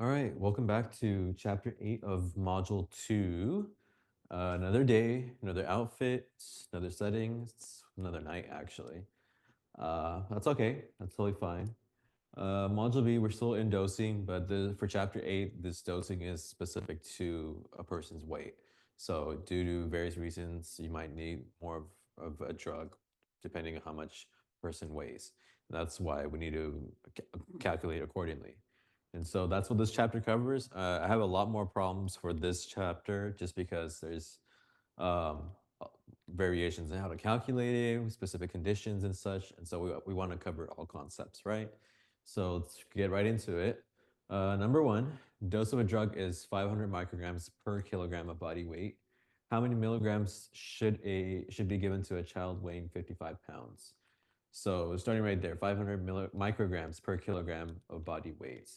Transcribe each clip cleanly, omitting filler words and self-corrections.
All right, welcome back to chapter 8 of module 2. Another day, another outfit, another settings, another night, actually. That's okay, that's totally fine. Module B, we're still in dosing, but for chapter 8, this dosing is specific to a person's weight. So, due to various reasons, you might need more of a drug depending on how much person weighs. And that's why we need to calculate accordingly. And so that's what this chapter covers. I have a lot more problems for this chapter just because there's um, uh, variations in how to calculate it, with specific conditions and such. And so we want to cover all concepts, right? So let's get right into it. Number one, dose of a drug is 500 micrograms per kilogram of body weight. How many milligrams should be given to a child weighing 55 pounds? So starting right there, 500 micrograms per kilogram of body weight.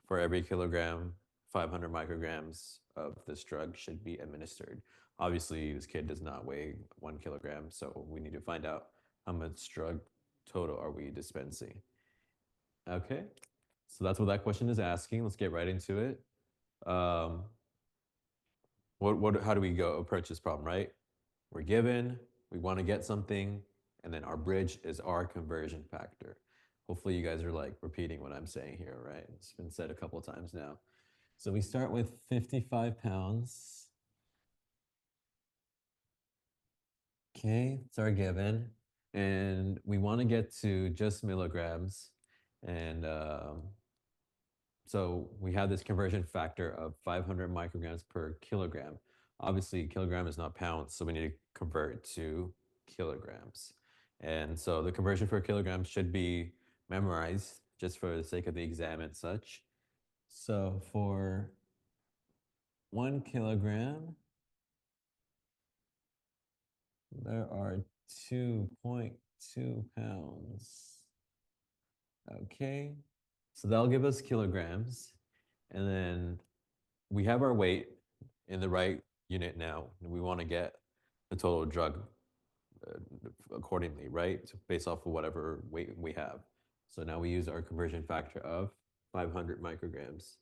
For every kilogram, 500 micrograms of this drug should be administered. Obviously, this kid does not weigh 1 kilogram, so we need to find out how much drug total are we dispensing. Okay, so that's what that question is asking. Let's get right into it. Um, how do we go approach this problem, right? We're given, we want to get something, and then our bridge is our conversion factor. Hopefully you guys are like repeating what I'm saying here, right? It's been said a couple of times now. So we start with 55 pounds. Okay, it's our given. And we want to get to just milligrams. And so we have this conversion factor of 500 micrograms per kilogram. Obviously, kilogram is not pounds, so we need to convert to kilograms. And so the conversion for kilograms should be memorized just for the sake of the exam and such. So for 1 kilogram, there are 2.2 pounds. Okay, so that'll give us kilograms. And then we have our weight in the right unit now. And we want to get the total drug accordingly, right? Based off of whatever weight we have. So now we use our conversion factor of 500 micrograms.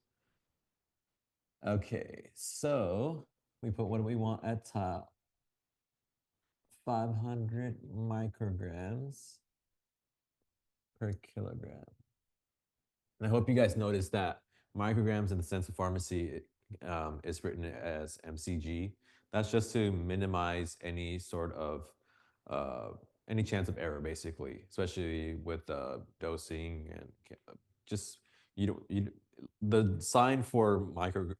Okay, so we put what do we want at top? 500 micrograms per kilogram. And I hope you guys noticed that micrograms in the sense of pharmacy is written as mcg. That's just to minimize any sort of uh, any chance of error, basically, especially with dosing and just you don't you the sign for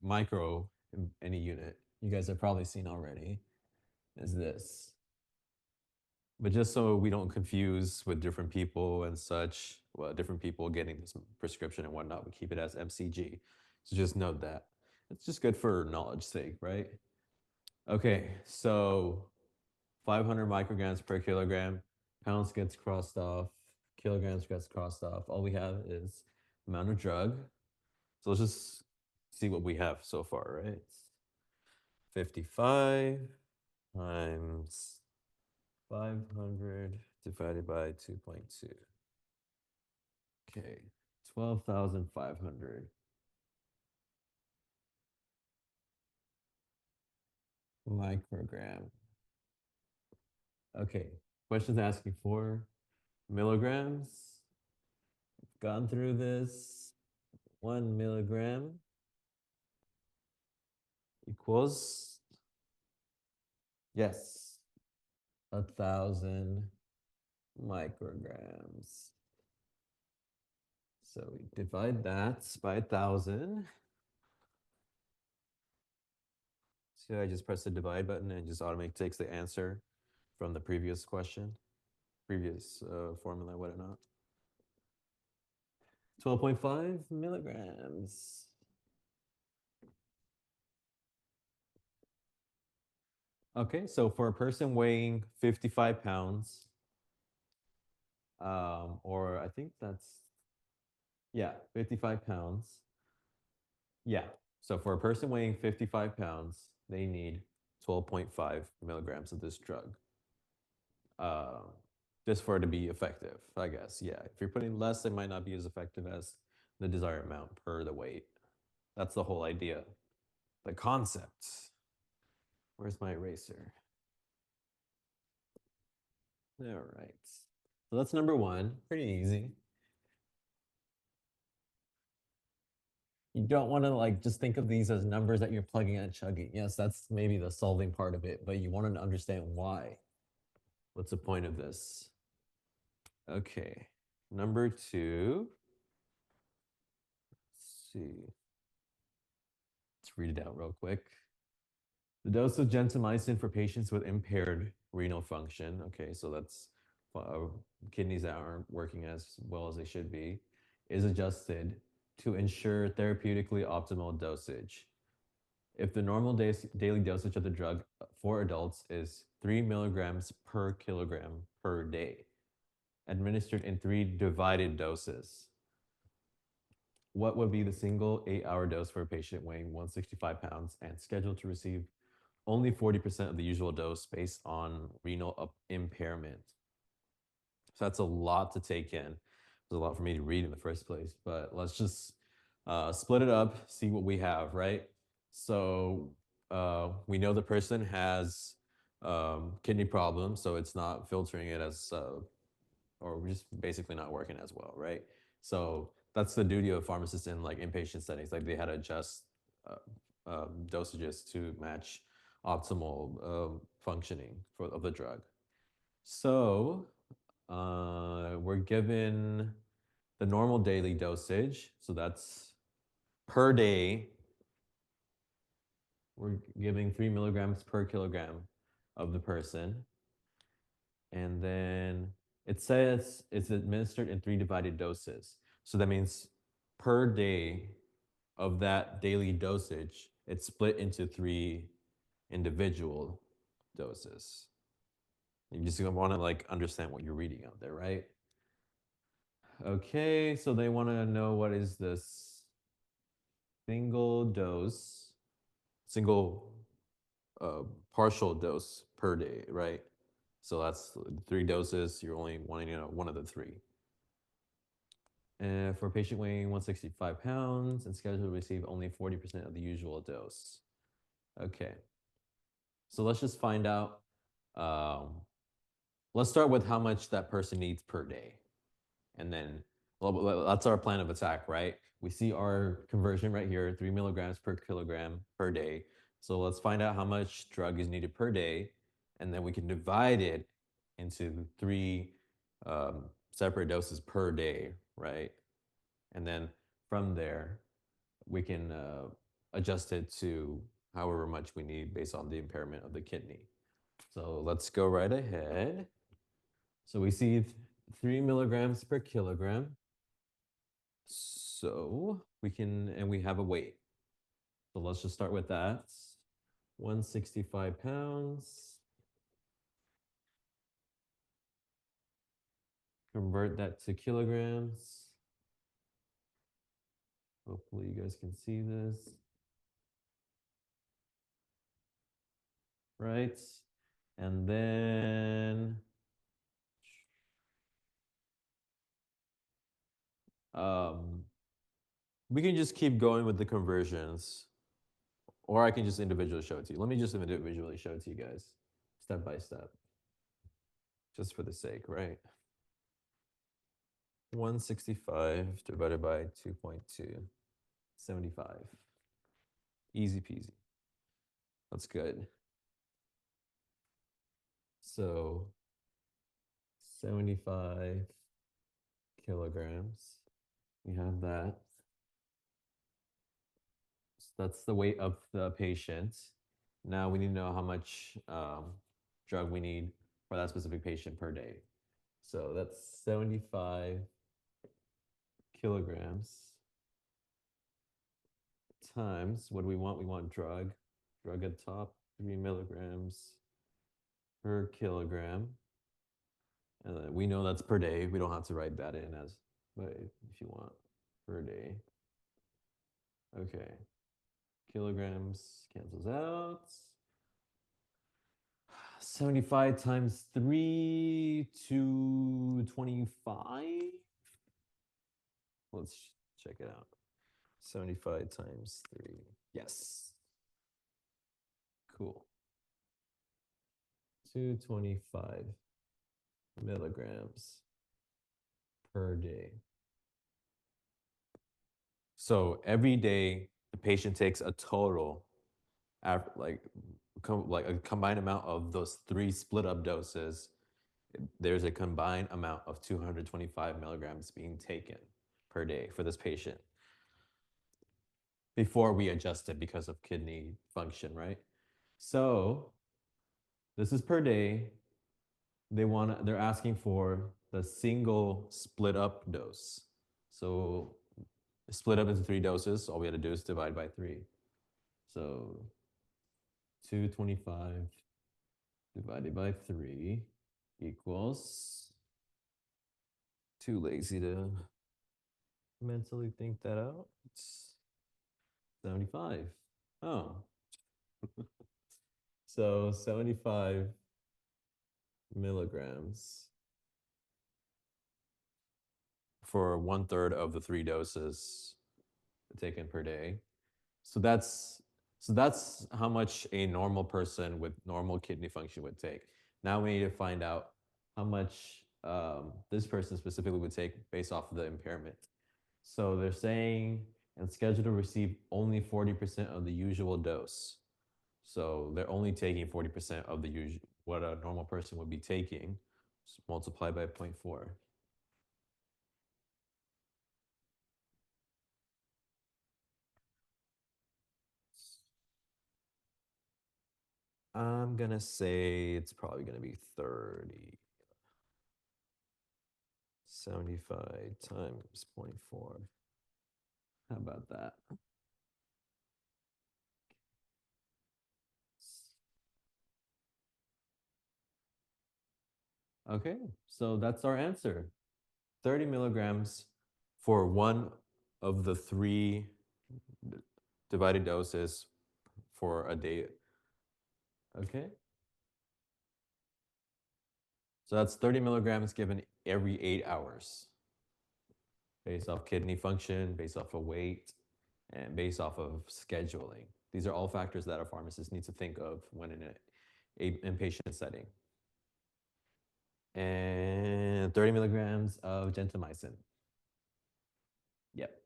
micro in any unit you guys have probably seen already is this. But just so we don't confuse with different people and such, well, different people getting this prescription and whatnot, we keep it as MCG. So just note that. It's just good for knowledge sake, right? Okay, so 500 micrograms per kilogram, pounds gets crossed off, kilograms gets crossed off. All we have is amount of drug. So let's just see what we have so far, right? 55 times 500 divided by 2.2. Okay, 12,500 microgram. Okay, question's asking for milligrams. Gone through this. 1 milligram equals, yes, 1,000 micrograms. So we divide that by 1,000. So I just press the divide button and it just automatically takes the answer from the previous question, previous formula, whatnot. 12.5 milligrams. Okay, so for a person weighing 55 pounds, or I think that's, yeah, 55 pounds. Yeah, so for a person weighing 55 pounds, they need 12.5 milligrams of this drug. Uh, just for it to be effective, I guess. Yeah, if you're putting less, it might not be as effective as the desired amount per the weight. That's the whole idea, the concept. Where's my eraser? All right. So that's number one. Pretty easy. You don't want to like just think of these as numbers that you're plugging and chugging. Yes, that's maybe the solving part of it, but you want to understand why. What's the point of this? Okay. Number two. Let's see. Let's read it out real quick. The dose of gentamicin for patients with impaired renal function. Okay, so that's kidneys that aren't working as well as they should be, is adjusted to ensure therapeutically optimal dosage. If the normal daily dosage of the drug for adults is 3 milligrams per kilogram per day, administered in 3 divided doses, what would be the single 8-hour dose for a patient weighing 165 pounds and scheduled to receive only 40% of the usual dose based on renal impairment? So that's a lot to take in. It's a lot for me to read in the first place, but let's just split it up, see what we have, right? So we know the person has kidney problems, so it's not filtering it as, or just basically not working as well, right? So that's the duty of pharmacists in like inpatient settings. Like they had to adjust dosages to match optimal functioning of the drug. So we're given the normal daily dosage. So that's per day. We're giving 3 milligrams per kilogram of the person. And then it says it's administered in 3 divided doses. So that means per day of that daily dosage, it's split into 3 individual doses. You just want to like understand what you're reading out there, right? Okay, so they want to know what is this single dose, single partial dose per day, right? So that's 3 doses. You're only wanting to know one of the 3. And for a patient weighing 165 pounds and scheduled to receive only 40% of the usual dose. Okay, so let's just find out. Let's start with how much that person needs per day. And then that's our plan of attack, right? We see our conversion right here, 3 milligrams per kilogram per day. So let's find out how much drug is needed per day. And then we can divide it into 3 separate doses per day, right? And then from there, we can adjust it to however much we need based on the impairment of the kidney. So let's go right ahead. So we see 3 milligrams per kilogram. So we can, and we have a weight. So let's just start with that. 165 pounds. Convert that to kilograms. Hopefully you guys can see this. Right? And then we can just keep going with the conversions, or I can just individually show it to you. Let me just individually show it to you guys, step by step, just for the sake, right? 165 divided by 2.2, 75. Easy peasy. That's good. So 75 kilograms. We have that. So that's the weight of the patient. Now we need to know how much drug we need for that specific patient per day. So that's 75 kilograms times what do we want? We want drug. Drug at top, 3 milligrams per kilogram. And we know that's per day. We don't have to write that in as, but if you want, per day. Okay. Kilograms cancels out. 75 times 3 to 25. Let's check it out. 75 times 3. Yes. Cool. 225 milligrams per day. So every day, the patient takes a total, like a combined amount of those 3 split up doses. There's a combined amount of 225 milligrams being taken per day for this patient before we adjust it because of kidney function, right? So this is per day. They're asking for the single split up dose. So split up into 3 doses. All we had to do is divide by 3. So 225 divided by 3 equals, too lazy to mentally think that out. It's 75. Oh, so 75 milligrams for 1/3 of the 3 doses taken per day. So that's how much a normal person with normal kidney function would take. Now we need to find out how much this person specifically would take based off of the impairment. So they're saying and scheduled to receive only 40% of the usual dose. So they're only taking 40% of the usual what a normal person would be taking. Just multiply by 0.4. I'm gonna say it's probably gonna be 30. 75 times 0.4. How about that? Okay, so that's our answer. 30 milligrams for one of the 3 divided doses for a day. Okay, so that's 30 milligrams given every 8 hours based off kidney function, based off of weight, and based off of scheduling. These are all factors that a pharmacist needs to think of when in an inpatient setting. And 30 milligrams of gentamicin. Yep.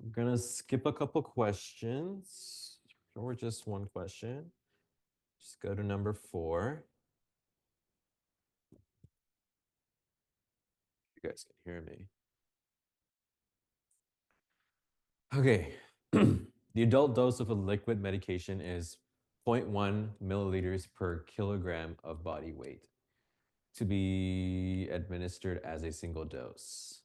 I'm gonna skip a couple questions, or just one question. Just go to number 4. You guys can hear me. Okay. The adult dose of a liquid medication is 0.1 milliliters per kilogram of body weight to be administered as a single dose.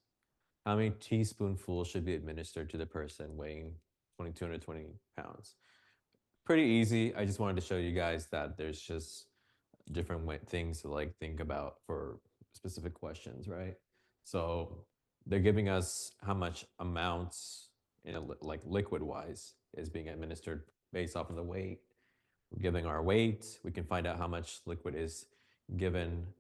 How many teaspoonfuls should be administered to the person weighing 220 pounds? Pretty easy. I just wanted to show you guys that there's just different things to like think about for specific questions, right? So they're giving us how much amounts in a like liquid wise is being administered based off of the weight. We're giving our weight. We can find out how much liquid is given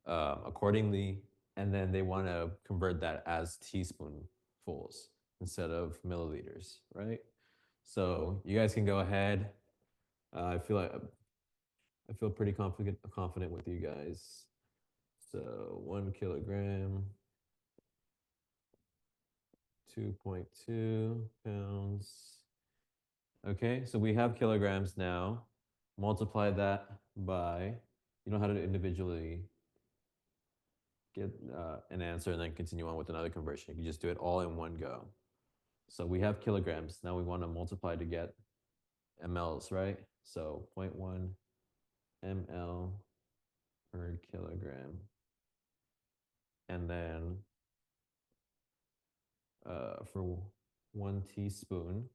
accordingly, and then they want to convert that as teaspoonfuls instead of milliliters, right? So you guys can go ahead. I feel pretty confident with you guys. So 1 kilogram, 2.2 pounds. Okay, so we have kilograms now. Multiply that by, you know how to individually get an answer and then continue on with another conversion. You can just do it all in one go. So we have kilograms. Now we want to multiply to get mLs, right? So 0.1 ml per kilogram. And then for 1 teaspoon,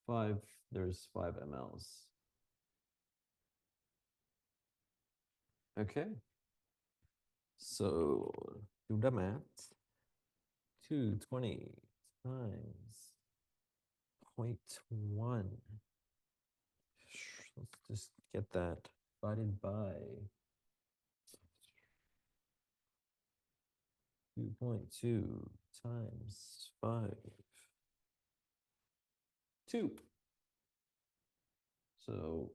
5, there's 5 mLs. Okay. So do the math. 220 times 0.1. let's just get that divided by 2.2 times 5, 2. So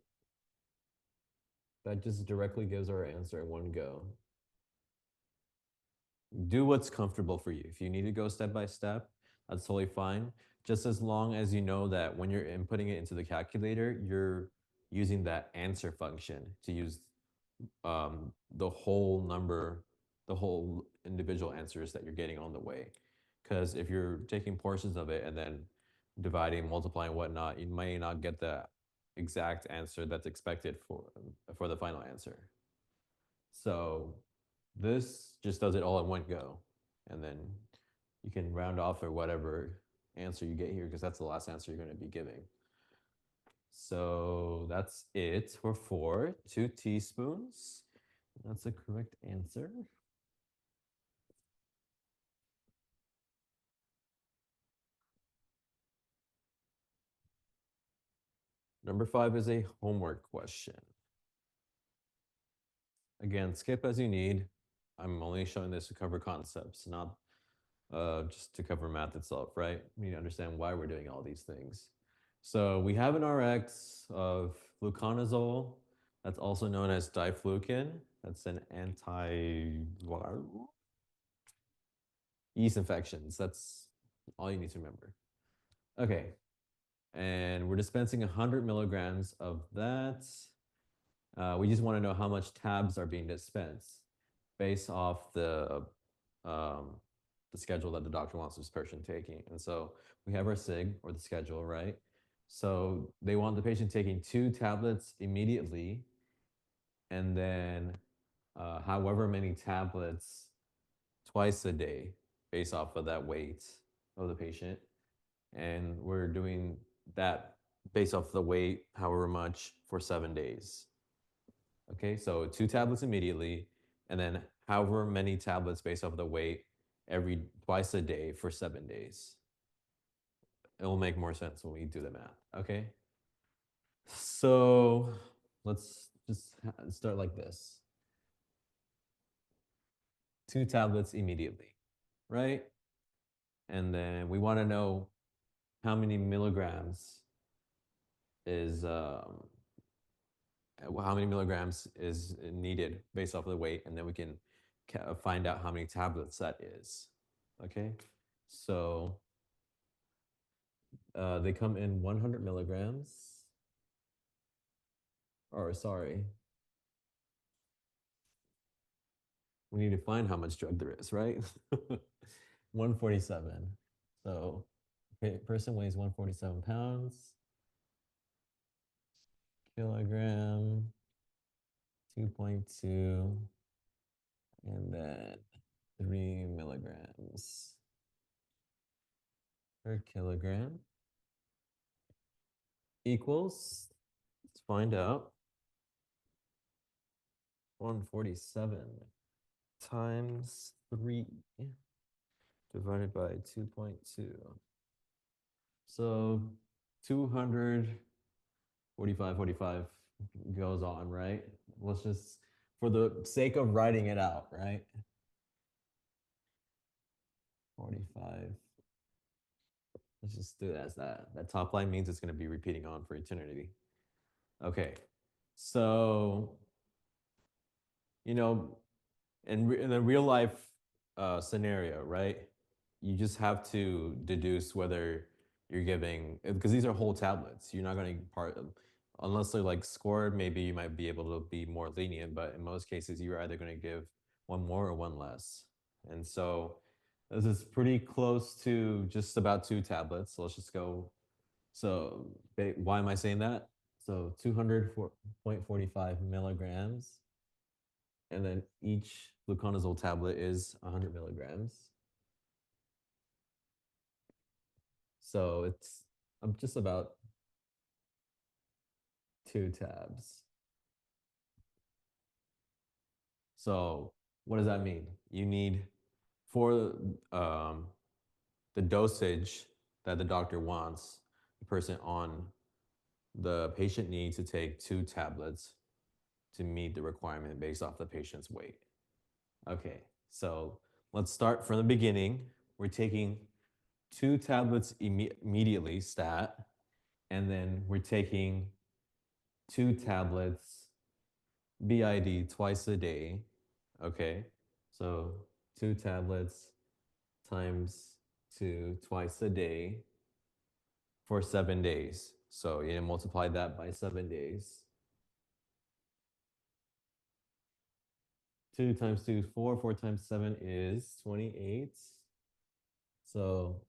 that just directly gives our answer in one go. Do what's comfortable for you. If you need to go step by step, that's totally fine. Just as long as you know that when you're inputting it into the calculator, you're using that answer function to use the whole number, the whole individual answers that you're getting on the way. Because if you're taking portions of it and then dividing, multiplying, whatnot, you may not get the exact answer that's expected for the final answer. So this just does it all in one go, and then you can round off or whatever answer you get here because that's the last answer you're going to be giving. So that's it for 4, 2 teaspoons. That's the correct answer. Number 5 is a homework question. Again, skip as you need. I'm only showing this to cover concepts, not just to cover math itself, right? We need to understand why we're doing all these things. So we have an Rx of fluconazole, that's also known as diflucan. That's an yeast infections. That's all you need to remember. Okay, and we're dispensing 100 milligrams of that. We just want to know how much tabs are being dispensed based off um, the schedule that the doctor wants this person taking. And so we have our SIG or the schedule, right? So they want the patient taking 2 tablets immediately, and then however many tablets twice a day based off of that weight of the patient. And we're doing that based off the weight, however much, for 7 days. Okay, so 2 tablets immediately, and then however many tablets based off the weight every twice a day for 7 days. It will make more sense when we do the math. Okay, so let's just start like this: 2 tablets immediately, right? And then we want to know how many milligrams is how many milligrams is needed based off of the weight, and then we can find out how many tablets that is. Okay, so they come in 100 milligrams, or sorry, we need to find how much drug there is, right? 147. So, okay, person weighs 147 pounds, kilogram, 2.2, and then 3 milligrams per kilogram equals, let's find out, 147 times 3 divided by 2.2. So 245 goes on, right? Let's just, for the sake of writing it out, right? 45. Let's just do it as that. That top line means it's going to be repeating on for eternity. Okay. So, you know, in a real life scenario, right? You just have to deduce whether you're giving, because these are whole tablets. You're not going to part, unless they're like scored, maybe you might be able to be more lenient, but in most cases, you're either going to give one more or one less. And so this is pretty close to just about 2 tablets. So let's just go. So why am I saying that? So 200.45 milligrams, and then each fluconazole tablet is 100 milligrams. So it's just about 2 tabs. So what does that mean? You need, for the dosage that the doctor wants the person on the patient needs to take 2 tablets to meet the requirement based off the patient's weight. Okay, so let's start from the beginning. We're taking 2 tablets immediately, stat, and then we're taking 2 tablets BID twice a day. Okay, so 2 tablets times 2 twice a day for 7 days. So you multiply that by 7 days. 2 times 2 is 4. 4 times 7 is 28. So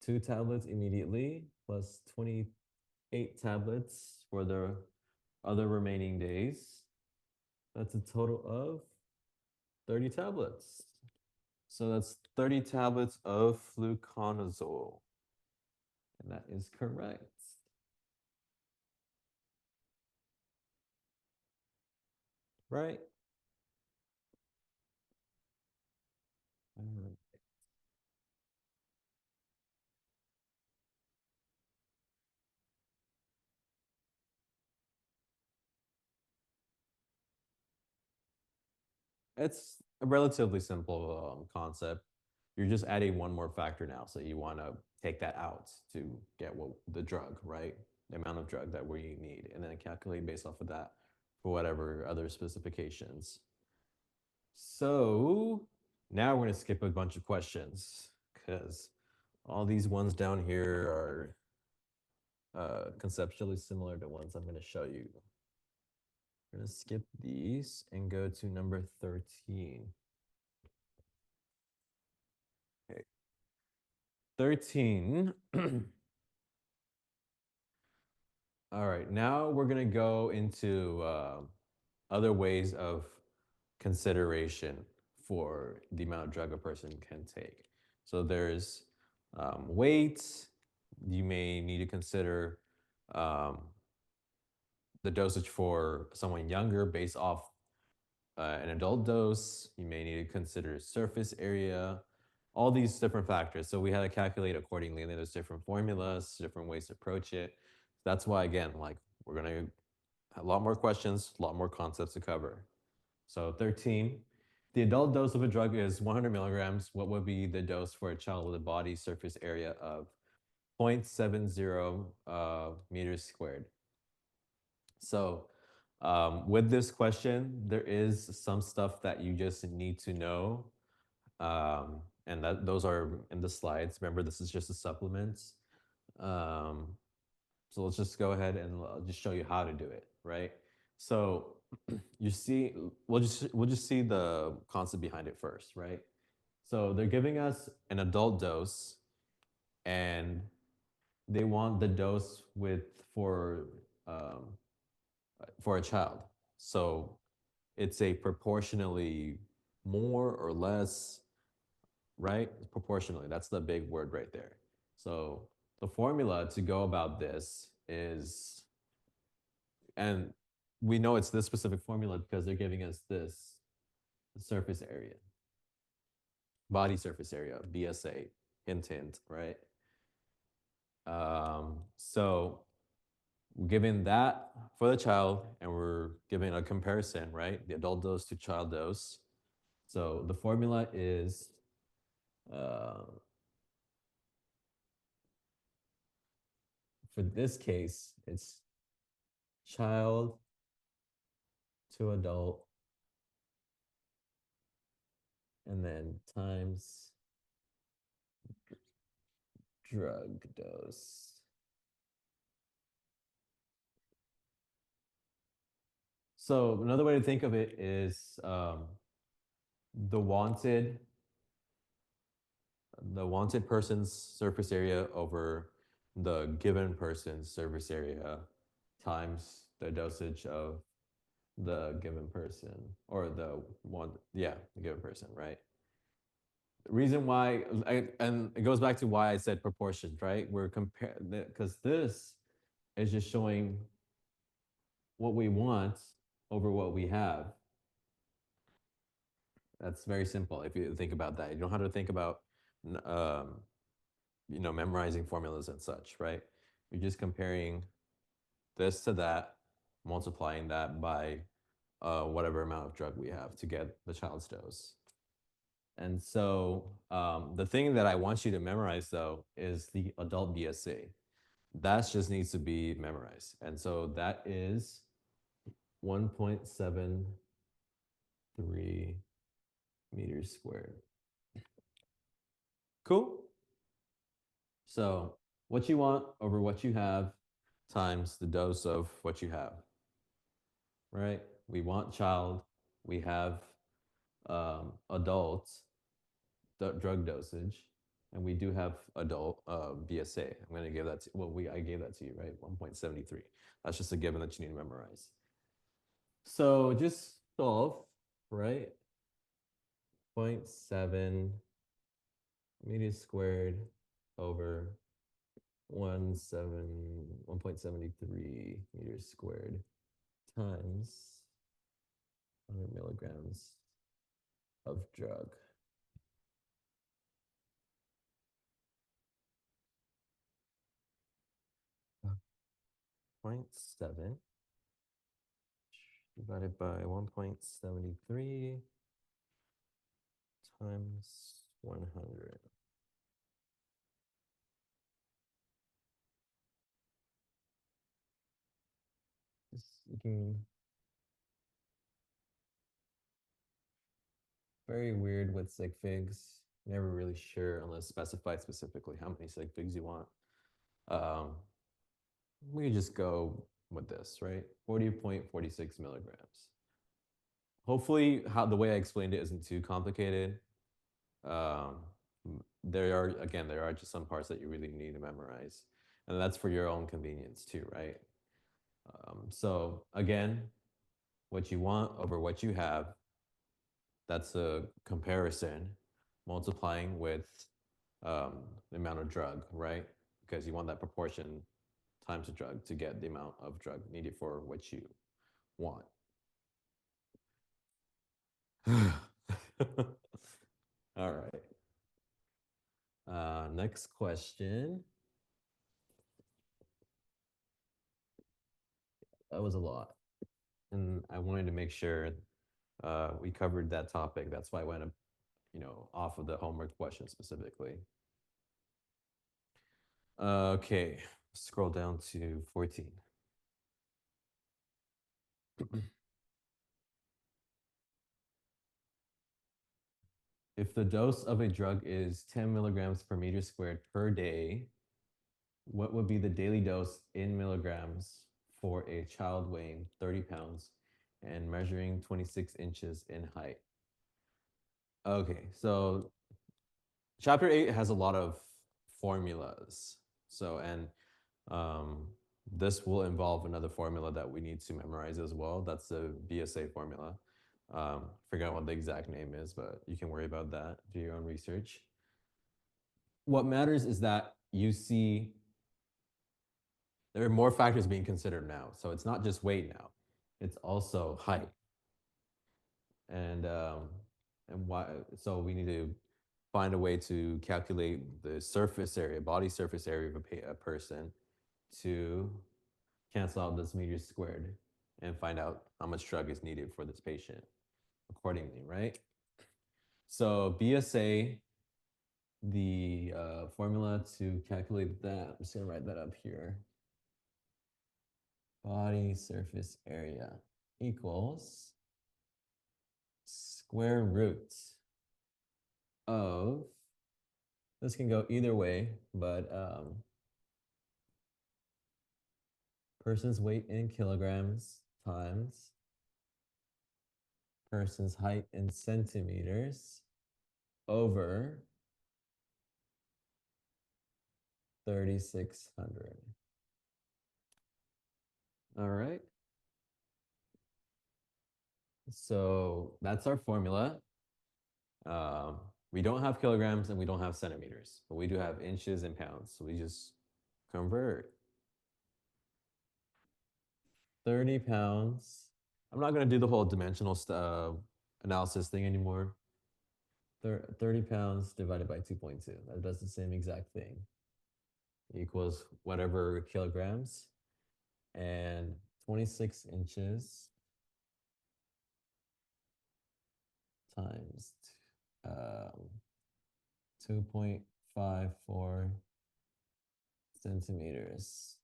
2 tablets immediately plus 28 tablets for the other remaining days. That's a total of 30 tablets. So that's 30 tablets of fluconazole. And that is correct. Right? All right. It's a relatively simple concept. You're just adding one more factor now. So you want to take that out to get the drug, right? The amount of drug that we need, and then calculate based off of that for whatever other specifications. So now we're going to skip a bunch of questions because all these ones down here are conceptually similar to ones I'm going to show you. We're going to skip these and go to number 13. Okay. 13. All right, now we're going to go into other ways of consideration for the amount of drug a person can take. So there's weight. You may need to consider um, the dosage for someone younger based off an adult dose. You may need to consider surface area, all these different factors. So we had to calculate accordingly. And then there's different formulas, different ways to approach it. That's why, again, like we're going to have a lot more questions, a lot more concepts to cover. So 13, the adult dose of a drug is 100 milligrams. What would be the dose for a child with a body surface area of 0.70 meters squared? So with this question, there is some stuff that you just need to know. And those are in the slides. Remember, this is just a supplement. Um, so let's just go ahead and I'll just show you how to do it, right? So you see, we'll just see the concept behind it first, right? So they're giving us an adult dose, and they want the dose with um, for a child. So it's a proportionally more or less, right? Proportionally. That's the big word right there. So the formula to go about this is, and we know it's this specific formula because they're giving us this surface area, body surface area, BSA, hint, hint, right? So we're giving that for the child, and we're giving a comparison, right? The adult dose to child dose. So the formula is for this case, it's child to adult, and then times drug dose. So another way to think of it is the wanted person's surface area over the given person's surface area times the dosage of the given person, or the given person, right? The reason why, and it goes back to why I said proportions, right? We're comparing, because this is just showing what we want over what we have. That's very simple if you think about that. You don't have to think about memorizing formulas and such, right? You're just comparing this to that, multiplying that by whatever amount of drug we have to get the child's dose. And so the thing that I want you to memorize though is the adult BSA. That just needs to be memorized. And so that is 1.73 meters squared. Cool. So what you want over what you have times the dose of what you have, right? We want child, we have adult drug dosage, and we do have adult BSA. I'm going to give that to, well, I gave that to you, right? 1.73. That's just a given that you need to memorize. So just solve, right? 0.7 meters squared over 1.73 meters squared times 100 milligrams of drug. 0.7 divided by 1.73 times 100. You can very weird with sig figs. Never really sure unless specified specifically how many sig figs you want. Um, we just go with this, right? 40.46 milligrams. Hopefully, how the way I explained it isn't too complicated. Um, there are just some parts that you really need to memorize, and that's for your own convenience too, right? So again, what you want over what you have, that's a comparison, multiplying with the amount of drug, right? Because you want that proportion times the drug to get the amount of drug needed for what you want. All right. Next question. That was a lot. And I wanted to make sure we covered that topic. That's why I went, off of the homework question specifically. Okay, scroll down to 14. If the dose of a drug is 10 milligrams per meter squared per day, what would be the daily dose in milligrams for a child weighing 30 pounds and measuring 26 inches in height? Okay, so chapter 8 has a lot of formulas. So, and um, this will involve another formula that we need to memorize as well. That's the BSA formula. Figure out what the exact name is, but you can worry about that. Do your own research. What matters is that you see there are more factors being considered now. So it's not just weight now, it's also height. And why, so we need to find a way to calculate the surface area, body surface area of a person to cancel out this meters squared and find out how much drug is needed for this patient accordingly, right? So BSA, the formula to calculate that, I'm just gonna write that up here. Body surface area equals square root of, this can go either way, but person's weight in kilograms times person's height in centimeters over 3,600. All right. So that's our formula. Um, we don't have kilograms and we don't have centimeters, but we do have inches and pounds. So we just convert 30 pounds. I'm not going to do the whole dimensional analysis thing anymore. 30 pounds divided by 2.2. That does the same exact thing. Equals whatever kilograms. and 26 inches times 2.54 centimeters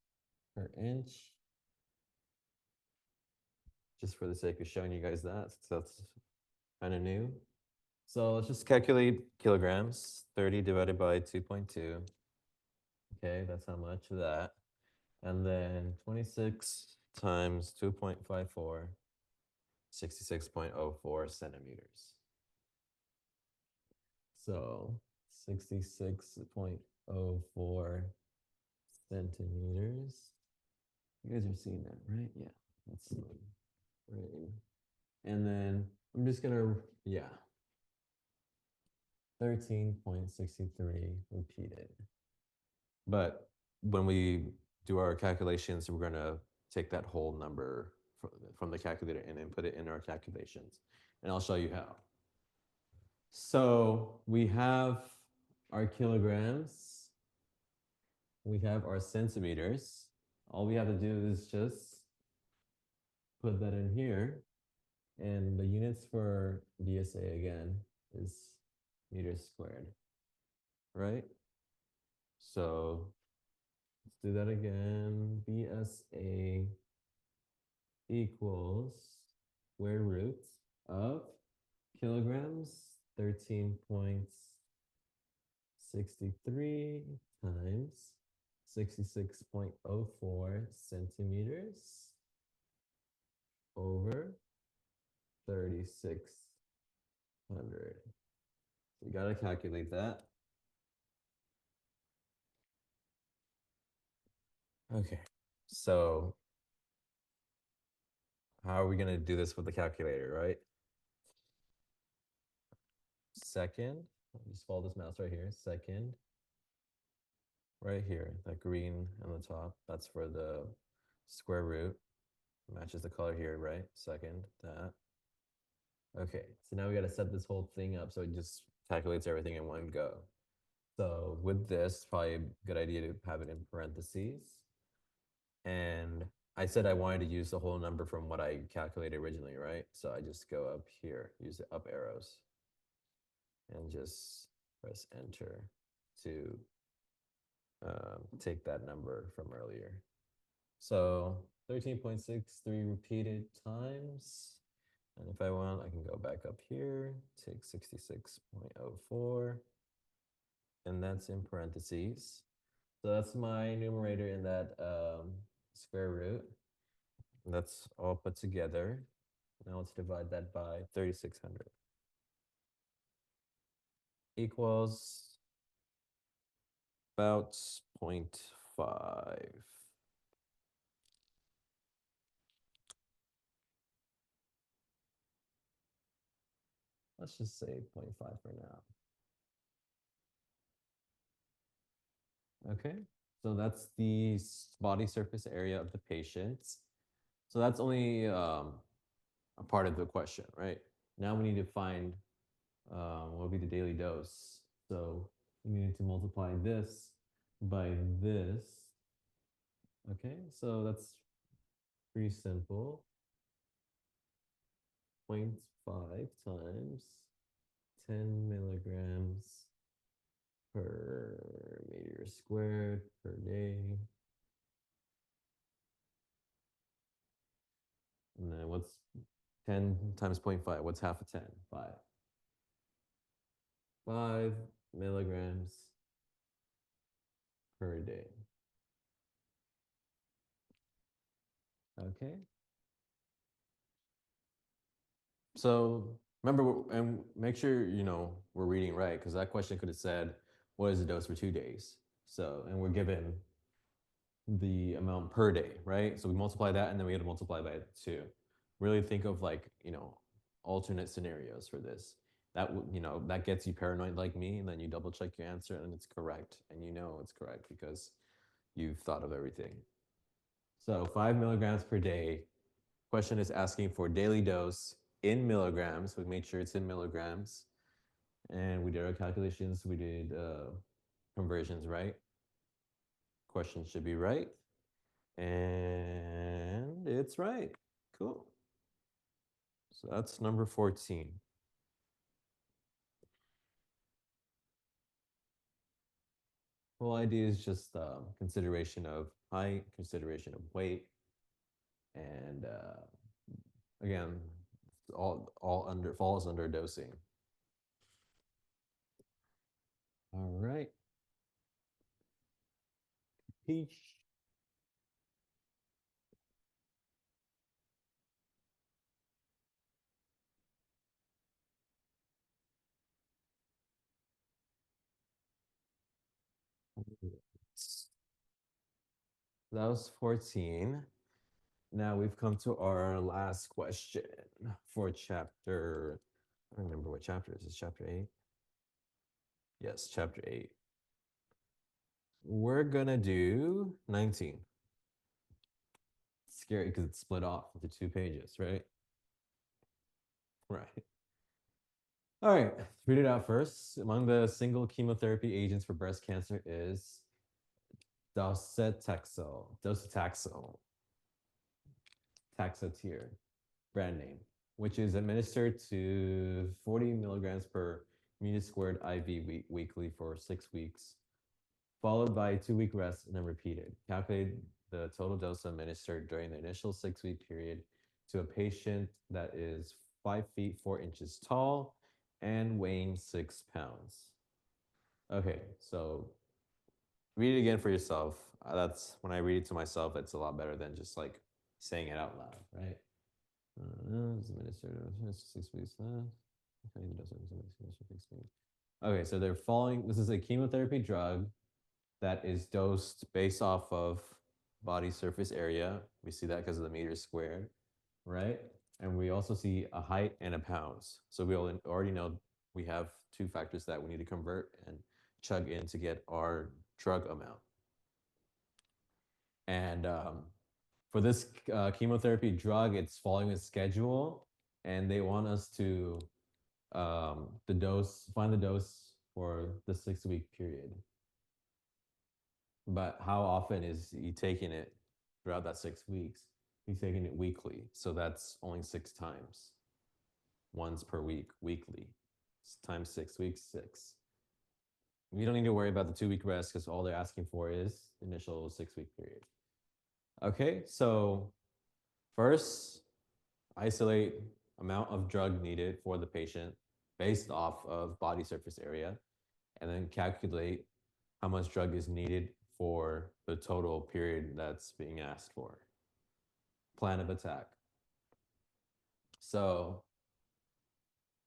per inch. Just for the sake of showing you guys that, so that's kind of new. So let's just calculate kilograms. 30 divided by 2.2. Okay, that's how much of that. And then 26 times 2.54, 66.04 centimeters. So 66.04 centimeters. You guys are seeing that, right? Yeah, that's right. And then I'm just gonna, yeah, 13.63 repeated. But when we do our calculations, we're gonna take that whole number from the calculator and input it in our calculations. And I'll show you how. So we have our kilograms, we have our centimeters. All we have to do is just put that in here. And the units for DSA again is meters squared, right? So let's do that again. BSA equals square root of kilograms, 13.63 times 66.04 centimeters over 3,600. So you gotta calculate that. Okay, so how are we gonna do this with the calculator, right? Second, just follow this mouse right here. Second, right here, that green on the top, that's for the square root. Matches the color here, right? Second, that. Okay, so now we gotta set this whole thing up so it just calculates everything in one go. So with this, probably a good idea to have it in parentheses. And I said I wanted to use the whole number from what I calculated originally, right? So I just go up here, use the up arrows, and just press enter to take that number from earlier. So 13.63 repeated times. And if I want, I can go back up here, take 66.04, and that's in parentheses. So that's my numerator in that square root. And that's all put together. Now let's divide that by 3,600. Equals about 0.5. Let's just say 0.5 for now. Okay, so that's the body surface area of the patient. So that's only a part of the question, right? Now we need to find what would be the daily dose. So we need to multiply this by this. Okay, so that's pretty simple. 0.5 times 10 milligrams per meter squared per day. And then what's 10 times 0.5? What's half of 10? 5. 5 milligrams per day. Okay. So remember, and make sure, we're reading right, because that question could have said, what is the dose for 2 days? So, and we're given the amount per day, right? So we multiply that and then we have to multiply by 2. Really think of like, alternate scenarios for this. That gets you paranoid like me, and then you double check your answer and it's correct. And you know it's correct because you've thought of everything. So 5 milligrams per day. Question is asking for daily dose in milligrams. We made sure it's in milligrams. And we did our calculations. We did conversions, right? Question should be right. And it's right. Cool. So that's number 14. Whole idea is just consideration of height, consideration of weight, and again, all under falls under dosing. All right. Peace. That was 14. Now we've come to our last question for chapter. I don't remember what chapter is this. Chapter 8? Yes, chapter 8. We're gonna do 19. It's scary because it's split off into 2 pages, right? Right. All right, read it out first. Among the single chemotherapy agents for breast cancer is docetaxel, Taxotere, brand name, which is administered to 40 milligrams per meter squared IV weekly for 6 weeks, followed by a 2-week rest and then repeated. Calculate the total dose administered during the initial 6-week period to a patient that is 5 feet 4 inches tall and weighing 6 pounds. Okay, so read it again for yourself. That's when I read it to myself, it's a lot better than just like saying it out loud, right? Administered 6 weeks. Okay, so they're following. This is a chemotherapy drug that is dosed based off of body surface area. We see that because of the meters squared, right? And we also see a height and a pounds. So we already know we have 2 factors that we need to convert and chug in to get our drug amount. And for this chemotherapy drug, it's following a schedule, and they want us to find the dose for the 6-week period. But how often is he taking it throughout that 6 weeks? He's taking it weekly. So that's only 6 times. Once per week, weekly. Times 6 weeks, 6. We don't need to worry about the 2-week rest because all they're asking for is the initial 6-week period. Okay, so first, isolate amount of drug needed for the patient based off of body surface area, and then calculate how much drug is needed for the total period that's being asked for. Plan of attack. So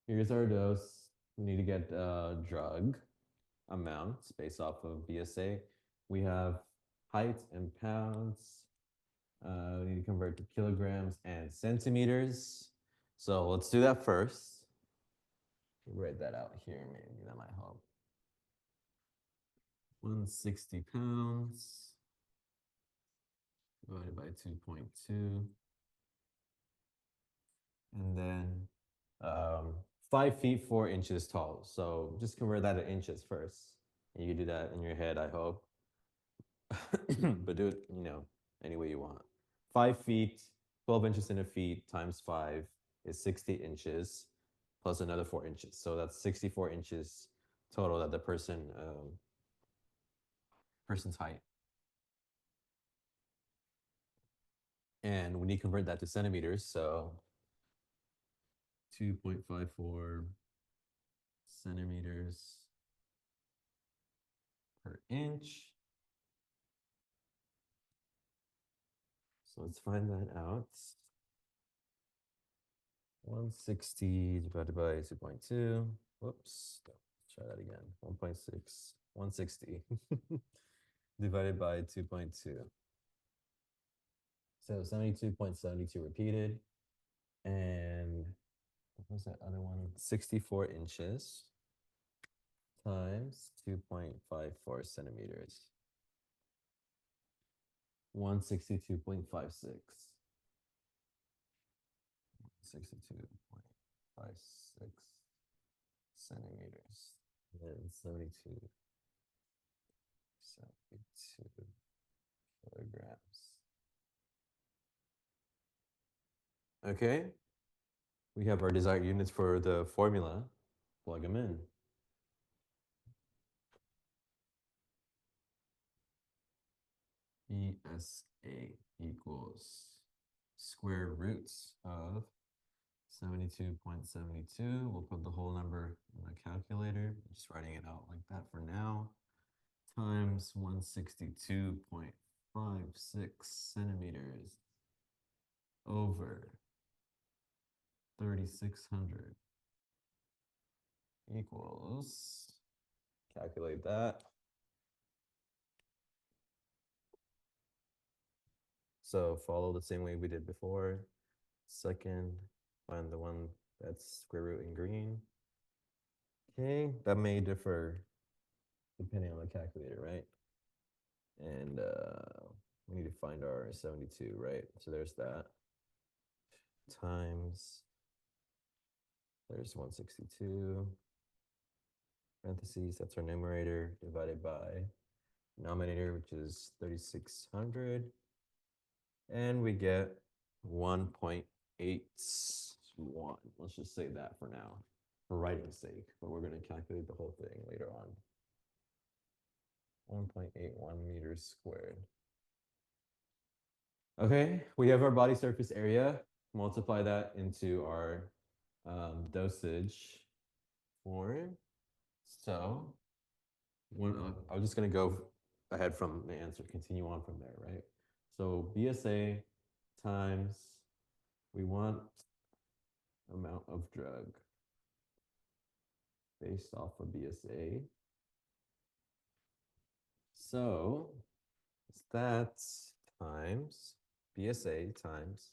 here's our dose. We need to get drug amounts based off of BSA. We have height and pounds. We need to convert to kilograms and centimeters. So let's do that first. Write that out here, maybe that might help. 160 pounds divided by 2.2. And then 5 feet 4 inches tall. So just convert that to inches first. You can do that in your head, I hope. But do it, any way you want. 5 feet, 12 inches in a feet times 5 is 60 inches plus another 4 inches. So that's 64 inches total that the person's height. And we need to convert that to centimeters. So 2.54 centimeters per inch. So let's find that out. 160 divided by 2.2. Whoops. Let's try that again. 1.6. 160 divided by 2.2. So 72.72 repeated. And what was that other one? 64 inches times 2.54 centimeters. 162.56. 62.56 centimeters. And 72 kilograms. Okay, we have our desired units for the formula. Plug them in. BSA equals square roots of 72.72. We'll put the whole number in the calculator. Just writing it out like that for now. Times 162.56 centimeters over 3,600 equals, calculate that. So follow the same way we did before. Second, find the one that's square root in green. Okay, that may differ depending on the calculator, right? And we need to find our 72, right? So there's that. Times, there's 162. Parentheses, that's our numerator, divided by denominator, which is 3,600. And we get 1.81. Let's just say that for now, for writing's sake, but we're going to calculate the whole thing later on. 1.81 meters squared. Okay, we have our body surface area. Multiply that into our dosage form. So I'm just going to go ahead from the answer, continue on from there, right? So BSA times, we want amount of drug based off of BSA. So that times BSA times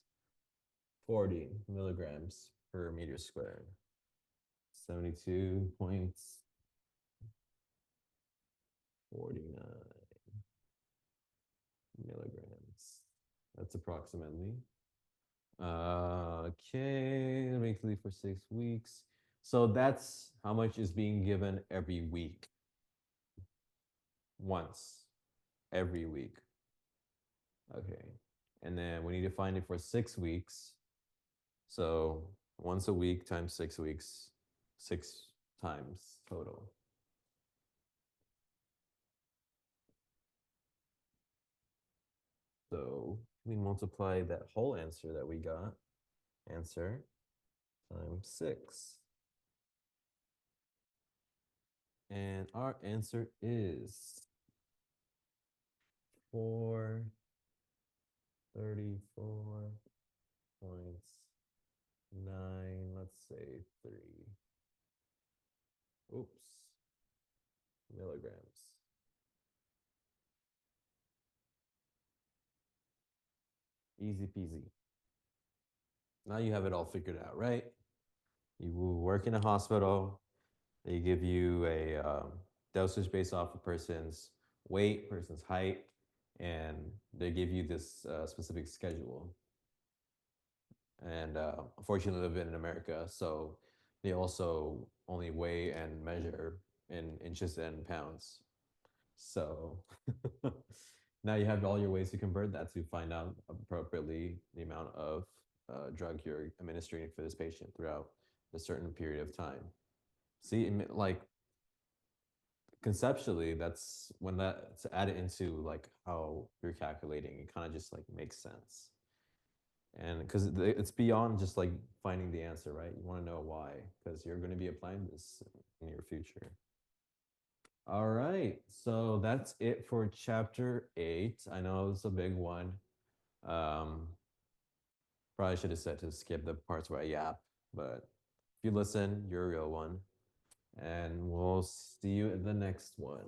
40 milligrams per meter squared. 72.49 milligrams. That's approximately. Okay, weekly for 6 weeks. So that's how much is being given every week. Once every week. Okay. And then we need to find it for 6 weeks. So once a week times 6 weeks, 6 times total. So we multiply that whole answer that we got, answer, times 6. And our answer is 434.9, let's say 3. Oops, milligrams. Easy peasy. Now you have it all figured out, right? You work in a hospital. They give you a dosage based off a person's weight, person's height, and they give you this specific schedule. And unfortunately, I live in America, so they also only weigh and measure in inches and pounds. So now you have all your ways to convert that to find out appropriately the amount of drug you're administering for this patient throughout a certain period of time. See, like conceptually, that's when that's added into like how you're calculating, it kind of just like makes sense. And because it's beyond just like finding the answer, right? You want to know why, because you're going to be applying this in your future. All right, so that's it for chapter 8. I know it's a big one. Probably should have said to skip the parts where I yap, but if you listen, you're a real one. And we'll see you in the next one.